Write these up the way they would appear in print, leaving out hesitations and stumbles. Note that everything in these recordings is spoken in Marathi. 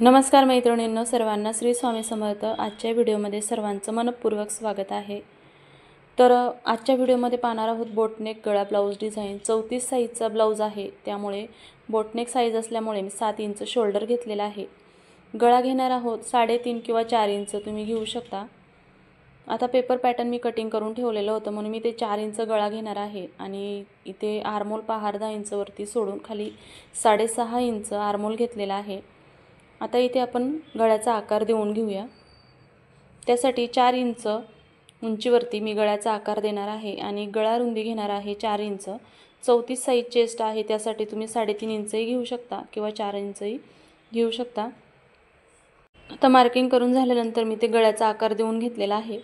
नमस्कार मैत्रिणींनो, सर्वांना श्री स्वामी समर्थ। आजच्या व्हिडिओमध्ये सर्वांचं मनपूर्वक स्वागत आहे। तर आजच्या व्हिडिओमध्ये पाहणार आहोत बोटनेक गळा ब्लाउज डिझाइन। 34 साईजचा ब्लाउज आहे, त्यामुळे बोटनेक साईज असल्यामुळे मी 7 इंच शोल्डर घेतलेला आहे। गळा घेणार आहोत 3.5 किंवा 4 इंच तुम्ही घेऊ शकता। आता पेपर पॅटर्न मी कटिंग करून ठेवलेलं होतं, म्हणून मी ते 4 इंच गळा घेणार आहे आणि इथे आर्मोल पहा, अर्धा इंच वरती सोडून खाली 6.5 इंच आर्मोल घेतलेला आहे। आता इथे आपण गळ्याचा आकार देऊन घेऊया। त्यासाठी 4 इंच उंचीवरती मी गळ्याचा आकार देणार आहे आणि गळा रुंदी घेणार आहे 4 इंच। 34 साईज चेस्ट आहे, त्यासाठी तुम्ही 3.5 इंचही घेऊ शकता किंवा 4 इंचही घेऊ शकता। आता मार्किंग करून झाल्यानंतर मी ते गळ्याचा आकार देऊन घेतलेला आहे।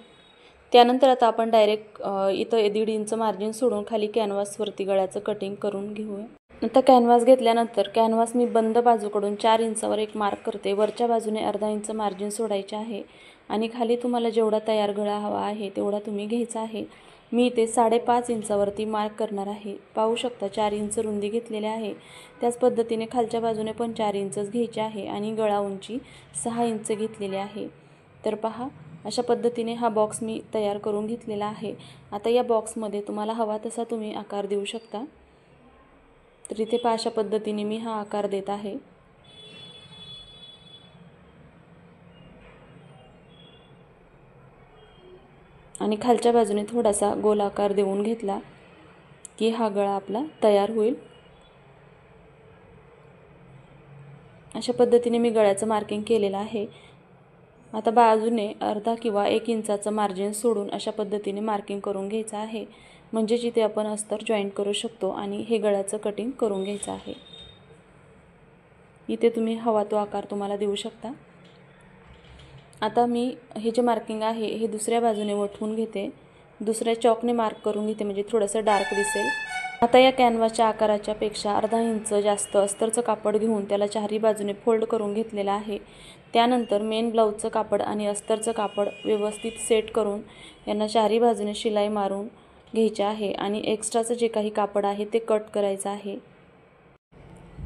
त्यानंतर आता आपण डायरेक्ट इथं 1.5 इंच मार्जिन सोडून खाली कॅनव्हासवरती गळ्याचं कटिंग करून घेऊया। आता कॅनव्हास घेतल्यानंतर कॅनव्हास मी बंद बाजूकडून 4 इंचावर एक मार्क करते। वरच्या बाजूने अर्धा इंच मार्जिन सोडायचे आहे आणि खाली तुम्हाला जेवढा तयार गळा हवा आहे तेवढा तुम्ही घ्यायचा आहे। मी इथे 5.5 इंचावरती मार्क करणार आहे। पाहू शकता 4 इंच रुंदी घेतलेली आहे। त्याच पद्धतीने खालच्या बाजूने पण 4 इंचच घ्यायचे आहे आणि गळा उंची 6 इंच घेतलेली आहे। तर पहा, अशा पद्धतीने हा बॉक्स मी तयार करून घेतलेला आहे। आता या बॉक्समध्ये तुम्हाला हवा तसा तुम्ही आकार देऊ शकता। तर इथे पहा, अशा पद्धतीने मी हा आकार देत आहे। आणि खालच्या बाजूने थोडासा गोल आकार देऊन घेतला की हा गळा आपला तयार होईल। अशा पद्धतीने मी गळ्याचं मार्किंग केलेलं आहे। आता बाजूने अर्धा किंवा 1 इंचाचं मार्जिन सोडून अशा पद्धतीने मार्किंग करून घ्यायचं आहे, म्हणजे जिथे आपण अस्तर जॉईंट करू शकतो आणि हे गळ्याचं कटिंग करून घ्यायचं आहे। इथे तुम्ही हवा तो आकार तुम्हाला देऊ शकता। आता मी हे जे मार्किंग आहे हे दुसऱ्या बाजूने वठवून घेते, दुसऱ्या चॉकने मार्क करून घेते, म्हणजे थोडंसं डार्क दिसेल। आता या कॅनव्हासच्या आकाराच्या पेक्षा अर्धा इंच जास्त अस्तरचं कापड घेऊन त्याला चारही बाजूने फोल्ड करून घेतलेलं आहे। त्यानंतर मेन ब्लाउजचं कापड आणि अस्तरचं कापड व्यवस्थित सेट करून यांना चारही बाजूने शिलाई मारून घ्यायची आहे आणि एक्स्ट्राचं जे काही कापड आहे ते कट करायचं आहे।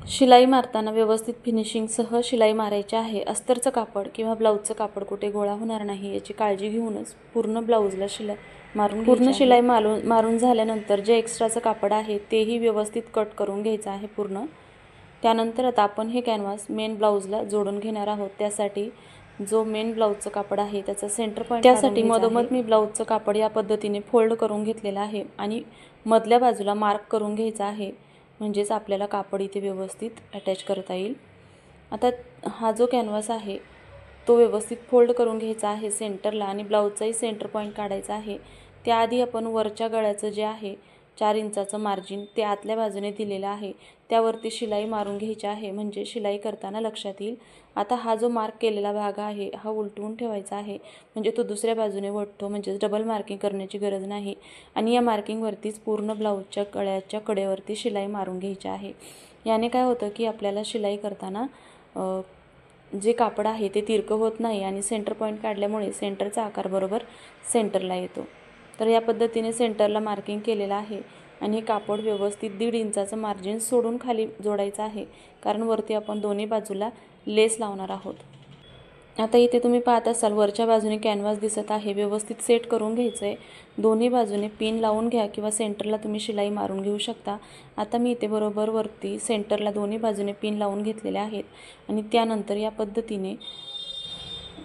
शिलाई मारताना व्यवस्थित फिनिशिंगसह शिलाई मारायची आहे। अस्तरचं कापड किंवा ब्लाउजचं कापड कुठे गोळा होणार नाही याची काळजी घेऊनच पूर्ण ब्लाउजला शिलाई मारून झाल्यानंतर जे एक्स्ट्राचं कापड आहे तेही व्यवस्थित कट करून घ्यायचं आहे पूर्ण। त्यानंतर आता आपण हे कॅनव्हास मेन ब्लाउजला जोडून घेणार आहोत। त्यासाठी जो मेन ब्लाउजचं कापड आहे त्याचा सेंटर पॉईंट, त्यासाठी मधोमध मी ब्लाउजचं कापड या पद्धतीने फोल्ड करून घेतलेलं आहे आणि मधल्या बाजूला मार्क करून घ्यायचं आहे, म्हणजेच आपल्याला कापड इथे व्यवस्थित अटॅच करता येईल। आता हा जो कॅनव्हास आहे तो व्यवस्थित फोल्ड करून घ्यायचा आहे सेंटरला आणि ब्लाउजचाही सेंटर पॉईंट काढायचा आहे। त्याआधी आपण वरच्या गळ्याचं जे आहे 4 इंचाचं मार्जिन ते आतल्या बाजूने दिलेलं आहे त्यावरती शिलाई मारून घ्यायची आहे, म्हणजे शिलाई करताना लक्षात येईल। आता हा जो मार्क केलेला भाग आहे हा उलटवून ठेवायचा आहे, म्हणजे तो दुसऱ्या बाजूने वळतो, म्हणजे डबल मार्किंग करण्याची गरज नाही। आणि या मार्किंगवरतीच पूर्ण ब्लाउजच्या गळ्याच्या कडेवरती शिलाई मारून घ्यायची आहे। याने काय होतं की आपल्याला शिलाई करताना जे कापड आहे ते तिरकं होत नाही आणि सेंटर पॉईंट काढल्यामुळे सेंटरचा आकार बरोबर सेंटरला येतो। तर या पद्धतीने सेंटरला मार्किंग केलेलं आहे आणि हे कापड व्यवस्थित 1.5 इंचाचं मार्जिन सोडून खाली जोडायचं आहे, कारण वरती आपण दोन्ही बाजूला लेस लावणार आहोत। आता इथे तुम्ही पाहत असाल वरच्या बाजूने कॅनव्हास दिसत आहे, व्यवस्थित सेट करून घ्यायचं आहे। दोन्ही बाजूने पिन लावून घ्या किंवा सेंटरला तुम्ही शिलाई मारून घेऊ शकता। आता मी इथे बरोबर वरती सेंटरला दोन्ही बाजूने पिन लावून घेतलेले आहेत आणि त्यानंतर या पद्धतीने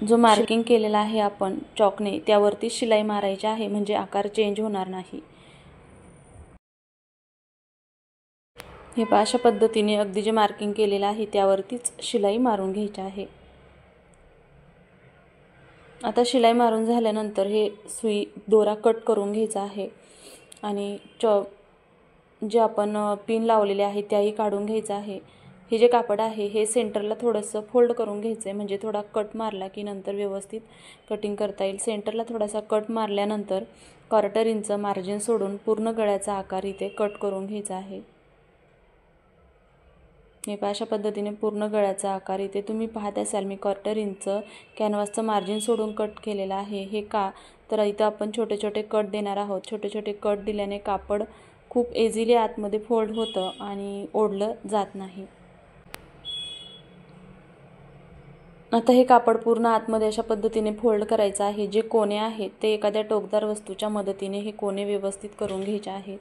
जो मार्किंग केलेला आहे आपण चॉकने त्यावरती शिलाई मारायची आहे, म्हणजे आकार चेंज होणार नाही। हे पहा, अशा पद्धतीने अगदी जे मार्किंग केलेलं आहे त्यावरतीच शिलाई मारून घ्यायची आहे। आता शिलाई मारून झाल्यानंतर हे सुई दोरा कट करून घ्यायचा आहे आणि जे आपण पिन लावलेले आहे त्याही काढून घ्यायचं आहे। हे जे कापड आहे हे सेंटरला थोडंसं फोल्ड करून घ्यायचं आहे, म्हणजे थोडा कट मारला की नंतर व्यवस्थित कटिंग करता येईल। सेंटरला थोडासा कट मारल्यानंतर 1/4 इंच मार्जिन सोडून पूर्ण गळ्याचा आकार इथे कट करून घ्यायचा आहे। हे पहा, अशा पद्धतीने पूर्ण गळ्याचा आकार इथे तुम्ही पाहत असाल मी 1/4 इंच कॅनव्हासचं मार्जिन सोडून कट केलेलं आहे। हे का तर इथं आपण छोटे छोटे कट देणार आहोत। छोटे छोटे कट दिल्याने कापड खूप इझिली आतमध्ये फोल्ड होतं आणि ओढलं जात नाही। आता हे कापड पूर्ण आतमध्ये अशा पद्धतीने फोल्ड करायचं आहे। जे कोने आहेत ते एखाद्या टोकदार वस्तूच्या मदतीने हे कोने व्यवस्थित करून घ्यायचे आहेत।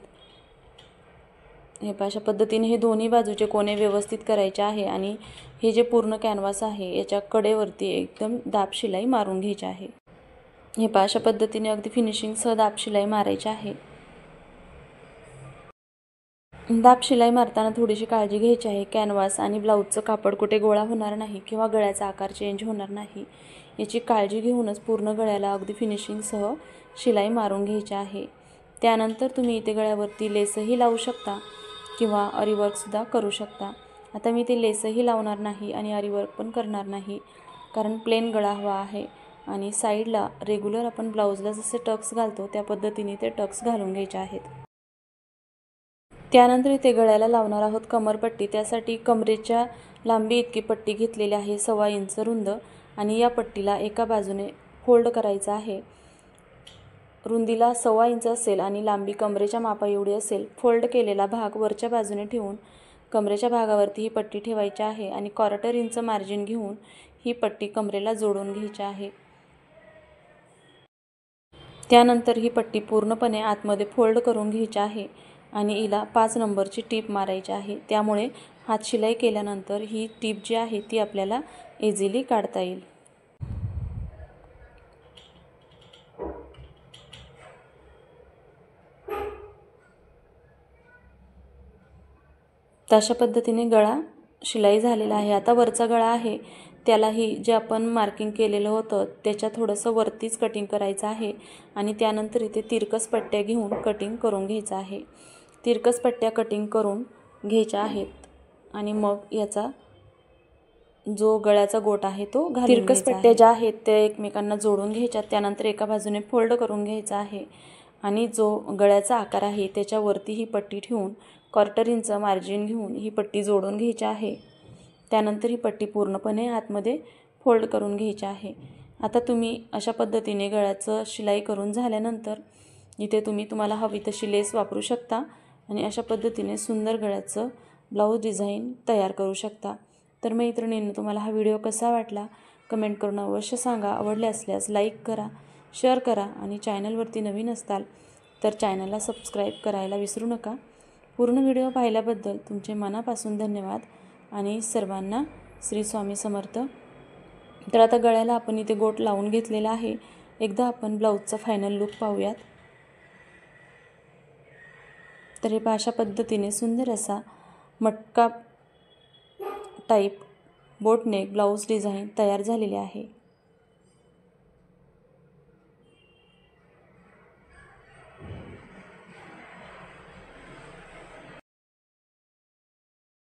हे अशा पद्धतीने हे दोन्ही बाजूचे कोने व्यवस्थित करायचे आहे आणि हे जे पूर्ण कॅनव्हास आहे याच्या कडेवरती एकदम दाब शिलाई मारून घ्यायची आहे। हे अशा पद्धतीने अगदी फिनिशिंगसह दाब शिलाई मारायची आहे। दाब शिलाई मारताना थोडीशी काळजी घ्यायची आहे। कॅनव्हास आणि ब्लाऊजचं कापड कुठे गोळा होणार नाही किंवा गळ्याचा आकार चेंज होणार नाही याची काळजी घेऊनच पूर्ण गळ्याला अगदी फिनिशिंगसह शिलाई मारून घ्यायची आहे। त्यानंतर तुम्ही इथे गळ्यावरती लेसही लावू शकता किंवा अरीवर्कसुद्धा करू शकता। आता मी ते लेसही लावणार नाही आणि अरीवर्क पण करणार नाही, कारण प्लेन गळा हवा आहे आणि साईडला रेग्युलर आपण ब्लाऊजला जसे टक्स घालतो त्या पद्धतीने ते टक्स घालून घ्यायचे आहेत। त्यानंतर इथे गळ्याला लावणार आहोत कमरपट्टी। त्यासाठी कमरेच्या लांबी इतकी पट्टी घेतलेली आहे, 1.25 इंच रुंद, आणि या पट्टीला एका बाजूने फोल्ड करायचा आहे। रुंदीला 1.25 इंच असेल आणि लांबी कमरेच्या मापा एवढी असेल। फोल्ड केलेला भाग वरच्या बाजूने ठेवून कमरेच्या भागावरती ही पट्टी ठेवायची आहे आणि 1/4 इंच मार्जिन घेऊन ही पट्टी कमरेला जोडून घ्यायची आहे। त्यानंतर ही पट्टी पूर्णपणे आतमध्ये फोल्ड करून घ्यायची आहे आणि हिला 5 नंबरची टीप मारायची आहे। त्यामुळे हात शिलाई केल्यानंतर ही टीप जी आहे ती आपल्याला इझिली काढता येईल। तशा पद्धतीने गळा शिलाई झालेला आहे। आता वरचा गळा आहे त्यालाही जे आपण मार्किंग केलेलं होतं त्याच्या थोडंसं वरतीच कटिंग करायचं आहे आणि त्यानंतर इथे तिरकस पट्ट्या घेऊन कटिंग करून घ्यायचं आहे। तिरकस पट्ट्या कटिंग करून घ्यायच्या आहेत आणि मग याचा जो गळ्याचा गोट आहे तो घालून तिरकस पट्ट्या ज्या आहेत त्या एकमेकांना जोडून घ्यायच्या। त्यानंतर एका बाजूने फोल्ड करून घ्यायचा आहे आणि जो गळ्याचा आकार आहे त्याच्यावरती ही पट्टी ठेवून 1/4 इंच मार्जिन घेऊन ही पट्टी जोडून घ्यायची आहे। त्यानंतर ही पट्टी पूर्णपणे आतमध्ये फोल्ड करून घ्यायची आहे। आता तुम्ही अशा पद्धतीने गळ्याचं शिलाई करून झाल्यानंतर इथे तुम्हाला हवी तशी लेस वापरू शकता आणि अशा पद्धतीने सुंदर गळ्याचं ब्लाऊज डिझाईन तयार करू शकता। तर मैत्रिणींनो, तुम्हाला हा व्हिडिओ कसा वाटला कमेंट करून अवश्य सांगा। आवडले असल्यास लाईक करा, शेअर करा आणि चॅनलवरती नवीन असताल तर चॅनलला सबस्क्राईब करायला विसरू नका। पूर्ण व्हिडिओ पाहिल्याबद्दल तुमचे मनापासून धन्यवाद आणि सर्वांना श्री स्वामी समर्थ। तर आता गळ्याला आपण इथे गोट लावून घेतलेला आहे। एकदा आपण ब्लाऊजचा फायनल लुक पाहूयात। तर हे अशा पद्धतीने सुंदर असा मटका टाईप बोट नेक ब्लाऊज डिझाईन तयार झालेले आहे।